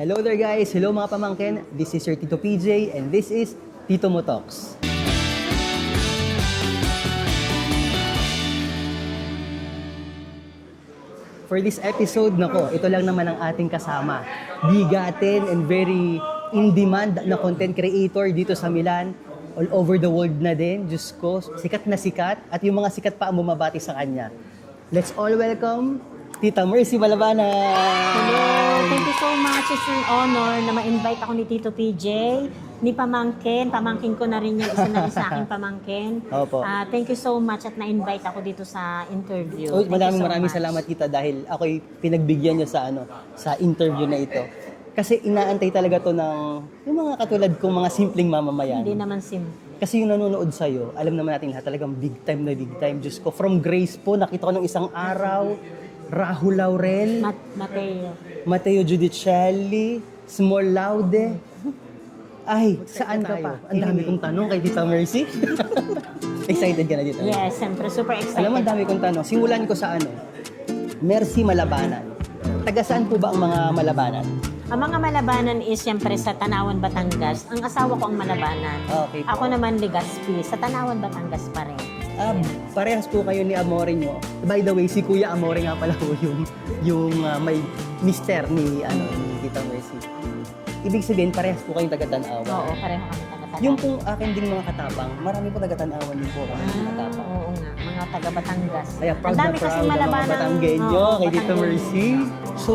Hello there guys! Hello mga pamangkin! This is your Tito PJ and this is Tito Mo Talks. For this episode, nako, ito lang naman ang ating kasama. Bigatin and very in-demand na content creator dito sa Milan. All over the world na din. Diyos ko, sikat na sikat. At yung mga sikat pa ang bumabati sa kanya. Let's all welcome Tita Mercy Malabana! Hello! Thank you so much. It's an honor na ma-invite ako ni Tito PJ, ni Pamangkin. Pamangkin ko na rin yung isa na rin sa aking pamangkin. Opo. Thank you so much at na-invite ako dito sa interview. Oh, Thank you so maraming much. salamat kita dahil ako'y pinagbigyan niyo sa interview na ito. Kasi inaantay talaga to ng yung mga katulad kong mga simpleng mamamayan. Hindi naman simple. Kasi yung nanonood sa'yo, alam naman natin lahat talagang big time na big time. Diyos ko, from Grace po, nakita ko nung isang araw, Rahul Laurel, Mateo. Matteo Giudicelli, Small Laude. Ay, saan ka pa? Ang dami kong tanong kay Tita Mercy. Excited ka na dito? Yes, siyempre. Super excited. Alam mo, ang dami kong tanong. Simulan ko sa Mercy Malabanan. Taga saan po ba ang mga Malabanan? Ang mga Malabanan is siyempre sa Tanawan, Batangas. Ang asawa ko ang Malabanan. Okay po. Ako naman Legazpi. Sa Tanawan, Batangas pa rin. Parehas po kayo ni Amore nyo. By the way, si Kuya Amore nga pala po yung may mister ni Tita Mercy. Ibig sabihin, parehas po kayong taga-Tanawan. Oo, pareho kami taga-Tanawan. Yung pong akin ding mga katapang, marami po taga-Tanawan din po kami mga katapang. Oo nga, mga taga-Batangas. Kaya proud Ang na dami proud kasing ang mga Malabanang- Batanggenyo Oo, kay Tita Batanggenyo. Mercy. So,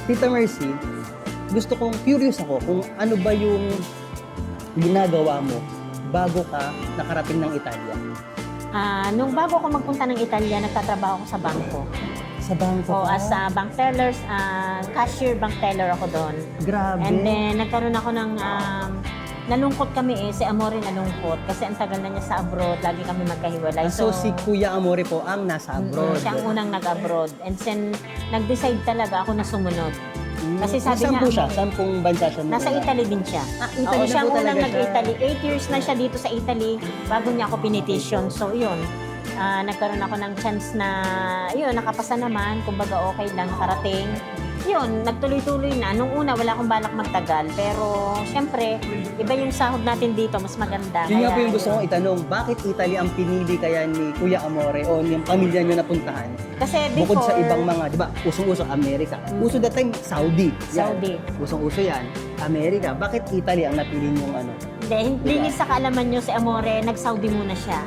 Tita Mercy, gusto kong curious ako kung ano ba yung ginagawa mo bago ka nakarating ng Italia. Nung bago ako magpunta ng Italia, nagtatrabaho ako sa bangko. Sa bangko So, ka? as a bank teller, cashier bank teller ako doon. Grabe. And then, nagkaroon ako ng, nalungkot kami si Amore nalungkot kasi ang tagal na niya sa abroad, lagi kami magkahiwalay. So, si Kuya Amore po ang nasa abroad. Siya ang unang nag-abroad. And then, nag-decide talaga ako na sumunod. Kasi sabi saan niya, po siya? Saan pong bansa siya? Nasa muna? Italy din siya. Italy Oo, na siya po ang unang talaga siya. nag-Italy. 8 years na siya dito sa Italy bago niya ako pinetition. So, yun. Nagkaroon ako ng chance na, yun, nakapasa naman. Kumbaga, okay lang, nakarating. Yun, nagtuloy-tuloy na. Nung una, wala akong balak magtagal. Pero, syempre, iba yung sahod natin dito, mas maganda. Yun nga po Kaya, yung gusto kong itanong, bakit Italy ang pinili kaya ni Kuya Amore o yung pamilya niyo napuntahan? Kasi before, Bukod sa ibang mga, di ba, usong-uso Amerika. Uso that time, Saudi. Yan. Saudi. Usong-uso yan. Amerika. Bakit Italy ang napili niyong Hindi sa kaalaman nyo, si Amore, nag-Saudi muna siya.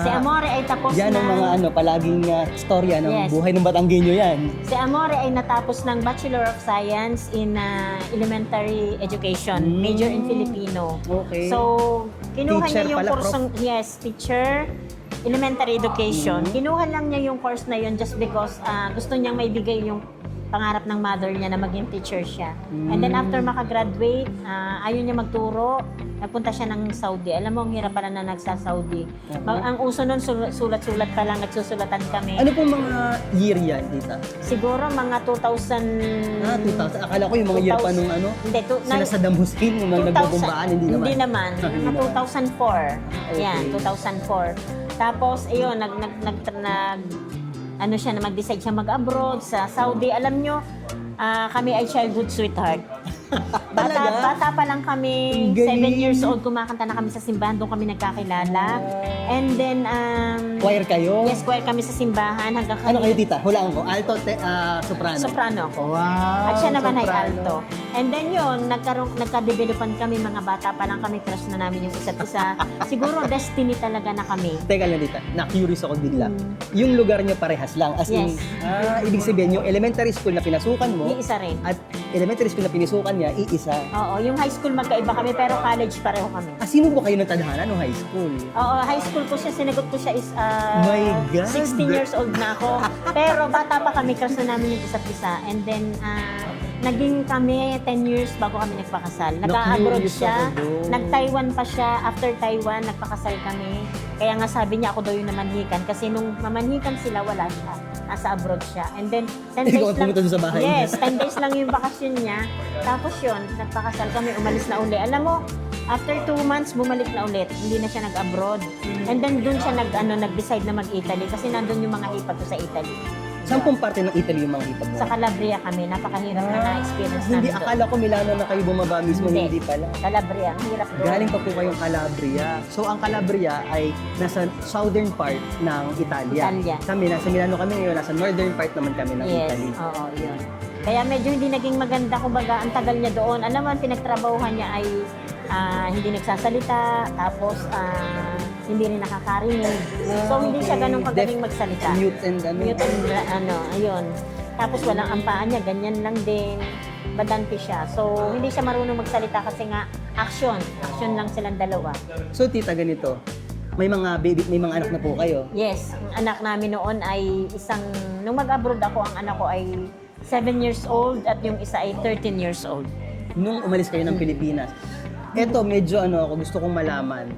Si Amore ay tapos yan na... ang mga palaging storya ng Yes. buhay ng Batanggenyo yan. Si Amore ay natapos ng Bachelor of Science in Elementary Education, major in Filipino. Okay. So, kinuha Teacher niya yung pala, kursong, yes, teacher, elementary education. Kinuha lang niya yung course na yun just because gusto niyang maibigay yung pangarap ng mother niya na maging teacher siya. And then after makagraduate, ayaw niya magturo, nagpunta siya ng Saudi. Alam mo, ang hirap pala na nagsa-Saudi. Ang uso nun, sulat-sulat pa lang, nagsusulatan kami. Ano pong mga year yan, tita? Siguro mga 2000... 2000. Akala ko yung mga year pa nung Hindi, sila Saddam Hussein, nung nagbabumbaan, hindi naman. Hindi naman. Hindi Mga naman. 2004. Yan, 2004. Tapos, ayun, ano siya, na mag-decide siya mag-abroad sa Saudi. Alam nyo, kami ay childhood sweetheart. Bata pa lang kami, Ang galing. 7 years old, kumakanta na kami sa simbahan, doon kami nagkakilala. And then, Choir kayo? yes, choir kami sa simbahan hanggang Ano kayo, kami. tita? Hulaan ko. Alto, soprano? Soprano ako. Wow! At siya naman ay soprano. alto. And then yun, nagka-developan kami, mga bata pa lang kami, crush na namin yung isa't isa. Siguro destiny talaga na kami. Teka lang, tita. Na-curious ako bigla. Yung lugar niyo parehas lang. As in, Yes. ibig sabihin, yung elementary school na pinasukan mo, Iisa rin. at elementary school na pinasukan niya, iisa. Oo, yung high school magkaiba kami, pero college pareho kami. Sino po kayo natadhana nung high school? Oo, high school ko siya, sinagot ko siya is My God. 16 years old na ako. Pero bata pa kami, crush na namin yung isa't isa. And then, naging kami 10 years bago kami nagpakasal. Nag-abroad Na-curious siya, ako doon. nag-Taiwan pa siya. After Taiwan, nagpakasal kami. Kaya nga sabi niya ako daw yung namanhikan. Kasi nung mamanhikan sila, wala siya. Nasa abroad siya. And then, 10 Ikaw days ang pumunta doon sa bahay niya. Yes, 10 days lang yung bakasyon niya. Tapos yun, nagpakasal kami, umalis na uli. Alam mo, after 2 months, bumalik na ulit. Hindi na siya nag-abroad. And then, doon siya nag-decide na mag-Italy kasi nandun yung mga hipag ko sa Italy. Saan pong parte ng Italy yung mga hipag mo? Sa Calabria kami, napakahirap na na-experience Hindi, namin doon. akala ko Milano na kayo bumaba mismo, hindi pala. Calabria, ang hirap doon. Galing pa po kayong Calabria. So, ang Calabria ay nasa southern part ng Italia. Italia. Kami, nasa Milano kami ngayon, nasa northern part naman kami ng Yes, Italy. oo, yun. Kaya medyo hindi naging maganda, kumbaga, ang tagal niya doon. Alam mo, ang pinagtrabahuhan niya ay hindi nagsasalita, tapos hindi rin nakakarinig. So, hindi siya ganun kagaling magsalita. Mute and ano. Mute and ayun. Tapos walang ampaan niya, ganyan lang din. Badante siya. So, hindi siya marunong magsalita kasi nga, action lang silang dalawa. So, tita, ganito. May mga baby, may mga anak na po kayo. Yes, ang anak namin noon ay nung mag-abroad ako, ang anak ko ay 7 years old at yung isa ay 13 years old. Nung umalis kayo ng Pilipinas. Ito, medyo ako gusto kong malaman.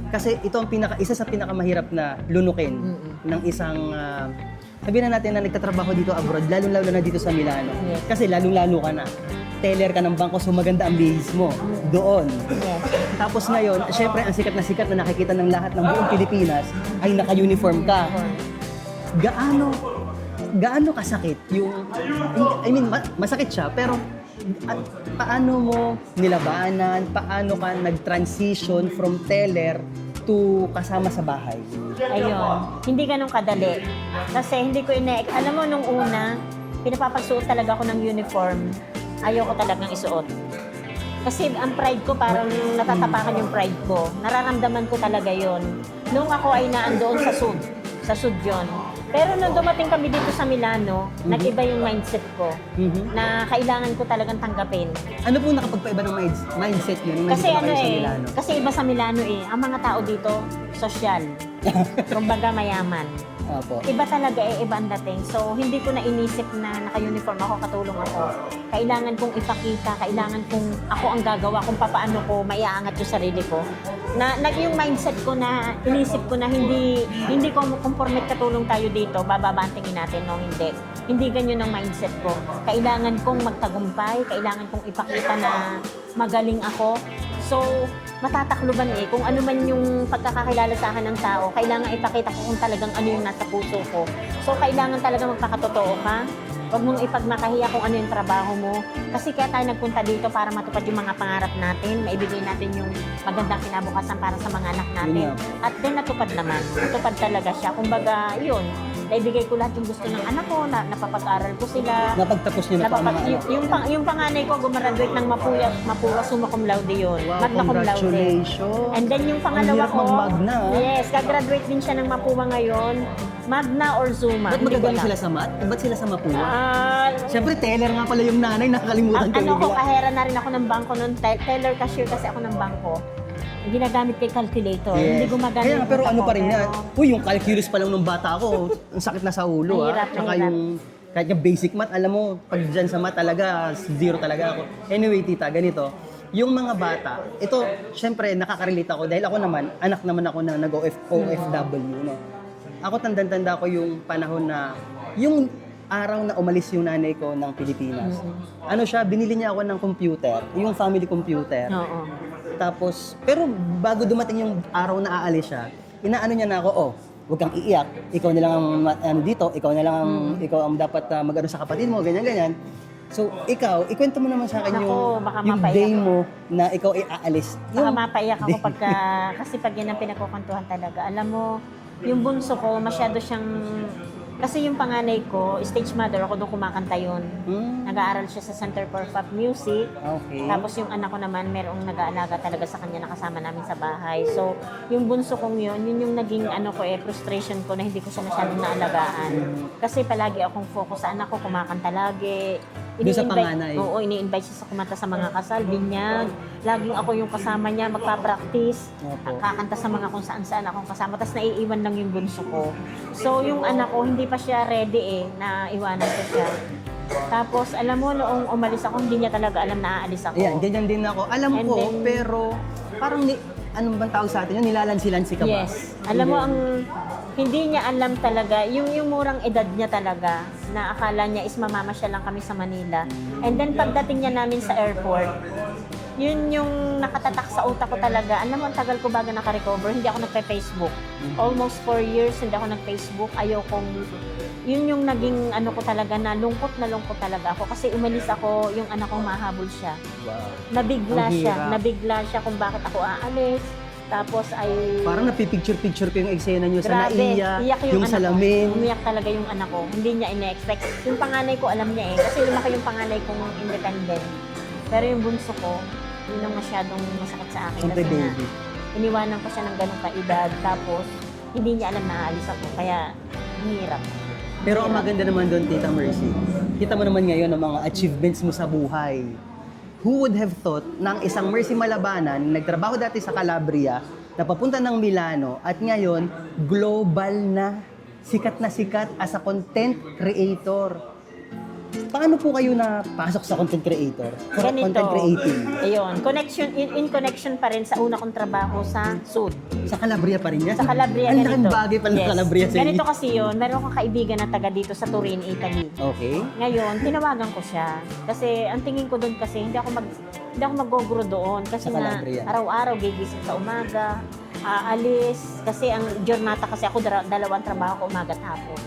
Kasi ito ang isa sa pinakamahirap na lunukin ng isang, sabihin na natin na nagtatrabaho dito abroad, lalong-lalo na dito sa Milano. Yes. Kasi lalong-lalo ka na. Teller ka ng bangko, so maganda ang bihis mo doon. Yes. Tapos ngayon, syempre ang sikat na nakikita ng lahat ng buong Pilipinas ay naka-uniform ka. Gaano kasakit yung, I mean, masakit siya, pero paano mo nilabanan, paano ka nag-transition from teller to kasama sa bahay? Ayun, hindi ganun kadali. Kasi hindi ko alam mo nung una, pinapapagsuot talaga ako ng uniform. Ayaw ko talagang isuot. Kasi ang pride ko parang natatapakan yung pride ko. Nararamdaman ko talaga yon. Nung ako ay naandoon sa sud yun. Pero nung dumating kami dito sa Milano, nag-iba yung mindset ko na kailangan ko talagang tanggapin. Ano po nakapagpaiba ng mindset nyo nung Kasi nandito kayo sa Milano? kasi iba sa Milano ang mga tao dito, sosyal. Kumbaga mayaman. Opo. Iba talaga iba ang dating. So, hindi ko na inisip na naka-uniform ako, katulong ako. Kailangan kong ipakita, kailangan kong ako ang gagawa kung paano ko maiaangat yung sarili ko. Yung mindset ko na, inisip ko na hindi ko conformate katulong tayo dito, bababantingin natin, no, hindi. Hindi ganyan ang mindset ko. Kailangan kong magtagumpay, kailangan kong ipakita na magaling ako. So, matatakluban kung ano man yung pagkakakilala sa akin ng tao, kailangan ipakita ko kung talagang ano yung nasa puso ko. So, kailangan talaga magpakatotoo ka. Huwag mong ipagmakahiya kung ano yung trabaho mo. Kasi kaya tayo nagpunta dito para matupad yung mga pangarap natin, maibigay natin yung magandang kinabukasan para sa mga anak natin. At then, natupad naman. Natupad talaga siya. Kumbaga, yun. Naibigay ko lahat yung gusto ng anak ko, napapag-aral ko sila. Napagtapos nyo na pa ang mga anak? Yung panganay ko, gumraduate ng Mapua summa cum laude yun. Wow, Magna cum laude. congratulations. And then yung pangalawa Ang hirap ko, mag-magna, yes, gagraduate din siya ng Mapua ngayon. Magna or Zuma. Ba't magagaling sila sa math? Ba't sila sa Mapua? Siyempre, teller nga pala yung nanay, nakakalimutan ko Ano ko, bigla. kahera na rin ako ng bangko noon. Teller cashier kasi ako ng bangko. Ginagamit kay calculator. Yes. Hindi gumagamit. Kaya, pero ng ano pa rin pero- yan? Uy, yung calculus pa lang nung bata ko, ang sakit na sa ulo. Mahirap, Tsaka mahirap. yung, kahit yung basic math, alam mo, pag dyan sa math talaga, zero talaga ako. Anyway, tita, ganito. Yung mga bata, ito, syempre, nakaka-relate ako dahil ako naman, anak naman ako na nag-OFW, no? Ako tanda-tanda ko yung panahon na, yung araw na umalis yung nanay ko ng Pilipinas. Ano siya, binili niya ako ng computer, yung family computer. Oo. Tapos, pero bago dumating yung araw na aalis siya, inaano niya na ako, huwag kang iiyak, ikaw na lang ang dito, ikaw na lang ikaw ang dapat mag-ano sa kapatid mo, ganyan-ganyan. So, ikaw, ikwento mo naman sa akin Naku, baka yung mapaiyak day mo na ikaw ay aalis. Baka mapaiyak ako kasi pag yan ang pinagkukwentuhan talaga. Alam mo, yung bunso ko, masyado siyang, kasi yung panganay ko, stage mother, ako doon kumakanta yun. Nag-aaral siya sa Center for Pop Music. Okay. Tapos yung anak ko naman, merong nag-aalaga talaga sa kanya, nakasama namin sa bahay. So, yung bunso kong yun yung naging frustration ko na hindi ko siya masyadong naalagaan. Kasi palagi akong focus sa anak ko, kumakanta lagi. Doon sa panganay? Oo, ini-invite siya sa kumanta sa mga kasal, binyag. Laging ako yung kasama niya, magpa-practice. Opo. Kakanta sa mga kung saan-saan akong kasama. Tapos naiiwan lang yung bunso ko. So, yung anak ko, hindi pa siya ready na iwanan ko siya. Tapos, alam mo, noong umalis ako, hindi niya talaga alam na aalis ako. Ayan, ganyan din ako. Alam And ko, then- pero parang, anong bang tawag sa atin yun? Nilalansi-lansi ka ba? Yes. Alam mo, hindi niya alam talaga, yung murang edad niya talaga, na akala niya is mamamasyal lang kami sa Manila. And then pagdating niya namin sa airport, yun yung nakatatak sa utak ko talaga. Alam mo, ang tagal ko bago naka-recover, hindi ako nagpe-Facebook. Almost 4 years hindi ako nag-Facebook. yun yung naging ano ko talaga, na lungkot talaga ako kasi umalis ako, yung anak ko mahabol siya. Wow. Nabigla Ang siya, hirap. nabigla siya kung bakit ako aalis. Tapos ay Parang napipicture-picture ko yung eksena nyo sa grabe, naiya, iyak yung anak salamin. ko. Umiyak talaga yung anak ko. Hindi niya ine-expect. Yung panganay ko alam niya kasi lumaki yung panganay kong independent. Pero yung bunso ko, yun ang masyadong masakit sa akin. Siyempre Kasi nga, baby. iniwanan ko siya ng ganong kaedad. Tapos, hindi niya alam na aalis ako. Kaya, hirap. Pero ang maganda naman doon, Tita Mercy, kita mo naman ngayon ang mga achievements mo sa buhay. Who would have thought na ang isang Mercy Malabanan, nagtrabaho dati sa Calabria, na papunta ng Milano, at ngayon, global na sikat as a content creator. Paano po kayo napasok sa content creator? Ganito. Content creating? Ayun. Connection, in connection pa rin sa una kong trabaho sa Sud. Sa Calabria pa rin yan? Sa Calabria, Ang ganito. laking bagay pala ng Calabria sa Ganito inyo. kasi yun, meron akong kaibigan na taga dito sa Turin, Italy. Okay. Ngayon, tinawagan ko siya. Kasi ang tingin ko doon kasi, hindi ako mag-go-grow doon. Kasi Sa nga, Calabria. araw-araw gigising sa umaga, aalis. Kasi ang giornata kasi ako, dalawang trabaho ko, umaga at hapon.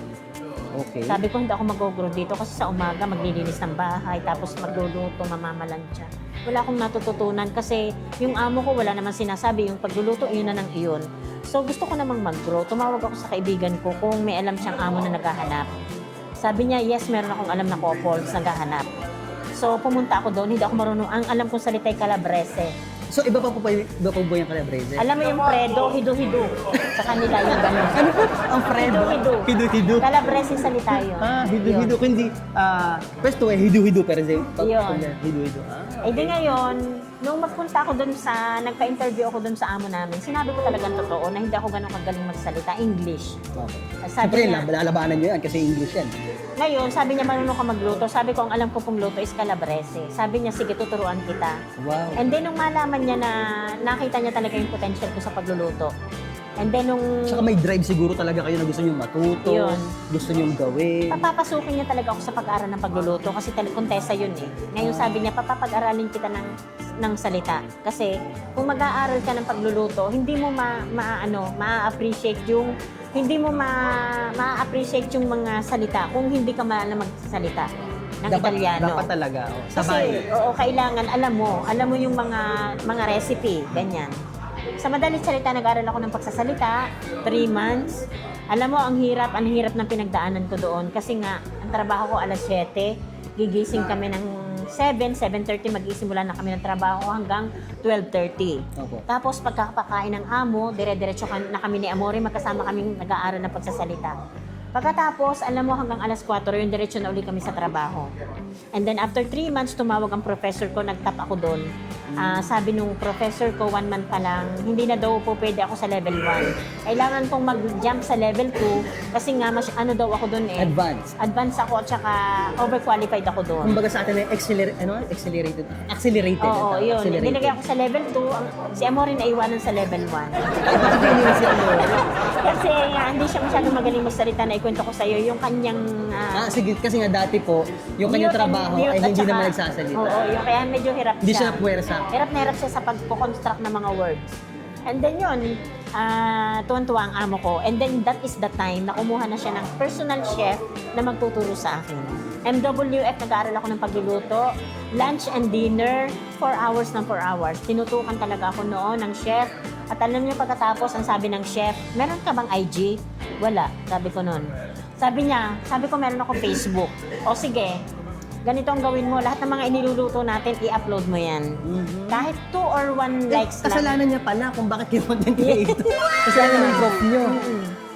Okay. Sabi ko, hindi ako mag-go-grow dito kasi sa umaga maglilinis ng bahay, tapos magluluto, mamamalansya. Wala akong natututunan kasi yung amo ko wala naman sinasabi, yung pagluluto, iyon na ng iyon. So gusto ko namang mag-grow. Tumawag ako sa kaibigan ko kung may alam siyang amo na naghahanap. Sabi niya, yes, meron akong alam na couples na naghahanap. So pumunta ako doon, hindi ako marunong. Ang alam kong salita ay Calabrese. So iba pa po yung Calabrese? Alam mo yung Fredo, hidu-hidu. Sa kanila yung gano'n. Ano po? Ang Fredo? Hidu-hidu. Hidu-hidu. Calabrese salita yun. Hidu-hidu. Yun. Kundi, pwesto hidu-hidu. Pero Yun. hidu-hidu. Eh di ngayon, nung magpunta ako dun sa, nagpa-interview ako dun sa amo namin, sinabi ko talagang totoo na hindi ako ganun kagaling magsalita, English. Okay. Sabi Siyempre, niya, lalabanan nyo yan kasi English yan. ngayon, sabi niya marunong ka magluto. Sabi ko, ang alam ko pong luto is Calabrese. Sabi niya, sige, tuturuan kita. Wow. And then, nung malaman niya na nakita niya talaga yung potential ko sa pagluluto. And then, nung Tsaka may drive siguro talaga kayo na gusto nyo matuto, Yun. gusto nyo gawin. papapasukin niya talaga ako sa pag-aral ng pagluluto kasi kontesa yun eh. Ngayon sabi niya, papapag-aralin kita ng salita. Kasi kung mag-aaral ka ng pagluluto, hindi mo ma-appreciate yung ma-appreciate yung mga salita kung hindi ka maalam magsalita ng Italiano. Dapat talaga. Kasi, Sabay. oo, kailangan, alam mo yung mga recipe, ganyan. Sa madaling salita, nag-aral ako ng pagsasalita, 3 months. Alam mo, ang hirap ng pinagdaanan ko doon. Kasi nga, ang trabaho ko alas 7, gigising kami ng 7:30, mag-isimula na kami ng trabaho hanggang 12:30. Opo. Tapos pagkakapakain ng amo, dire-diretso na kami ni Amore, magkasama kaming nag-aaral ng pagsasalita. Pagkatapos, alam mo, hanggang alas 4, yung diretso na uli kami sa trabaho. And then after 3 months, tumawag ang professor ko, nag-tap ako doon. Sabi nung professor ko, 1 month pa lang, hindi na daw po pwede ako sa level 1. Kailangan kong mag-jump sa level 2 kasi nga, daw ako doon eh. Advanced ako at saka overqualified ako doon. Kumbaga sa atin ay accelerated. Oo, yun. Accelerated. Nilagay ako sa level 2. Si Amore naiwanan sa level 1. Bakit yun yung si Amore? Kasi hindi siya masyadong magaling magsalita na ikwento ko sa'yo. Yung kanyang... Sige, kasi nga dati po, yung kanyang trabaho ay hindi naman nagsasalita. Oo, yung kaya medyo hirap Hindi siya siya. puwersa. Hirap na hirap siya sa pagko-construct ng mga words. And then yun, tuwan-tuwa ang amo ko. And then that is the time na kumuha na siya ng personal chef na magtuturo sa akin. MWF, nag-aaral ako ng pagluluto. Lunch and dinner, 4 hours ng 4 hours. Tinutukan talaga ako noon ng chef. At alam niyo pagkatapos, ang sabi ng chef, meron ka bang IG? Wala, sabi ko noon. Sabi ko meron ako Facebook. O sige, ganito ang gawin mo. Lahat ng mga iniluluto natin, i-upload mo yan. Kahit 2 or 1 likes lang. Kasalanan niya pala kung bakit yung content creator. Kasalanan ng prof niyo.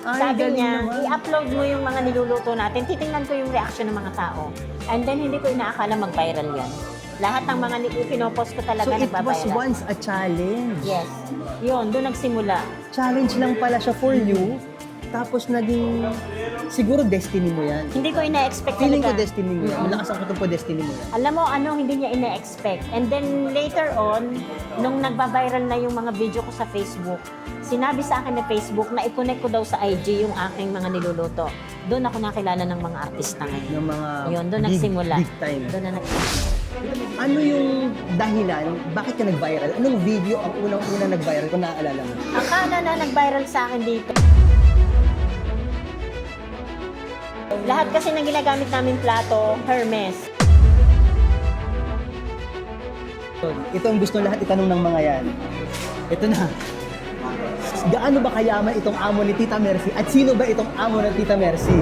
Ay, Sabi galing niya, naman. i-upload mo yung mga niluluto natin. Titingnan ko yung reaction ng mga tao. And then, hindi ko inaakala mag-viral yan. Lahat ng mga pinopost ko talaga So it was nagbaviral. once a challenge. Yes. Yun, doon nagsimula. Challenge lang pala siya for you. Tapos naging, siguro destiny mo yan. Hindi ko ina-expect Feeling ko talaga. destiny mo yan. Malakas ang kutob ko destiny mo yan. Alam mo, hindi niya ina-expect. And then later on, nung nagba-viral na yung mga video ko sa Facebook, sinabi sa akin na Facebook na i-connect ko daw sa IG yung aking mga niluluto. Doon ako nakilala ng mga artista ngayon. Ng mga Yun, doon big, nagsimula. big time. Doon na nagsimula. Ano yung dahilan? Bakit ka nag-viral? Anong video ang unang-unang nag-viral kung naaalala mo? Akala na nag-viral sa akin dito. Lahat kasi ng ginagamit namin plato, Hermes. Ito ang gusto lahat itanong ng mga yan. Ito na. Gaano ba kayaman itong amo ni Tita Mercy? At sino ba itong amo ng Tita Mercy?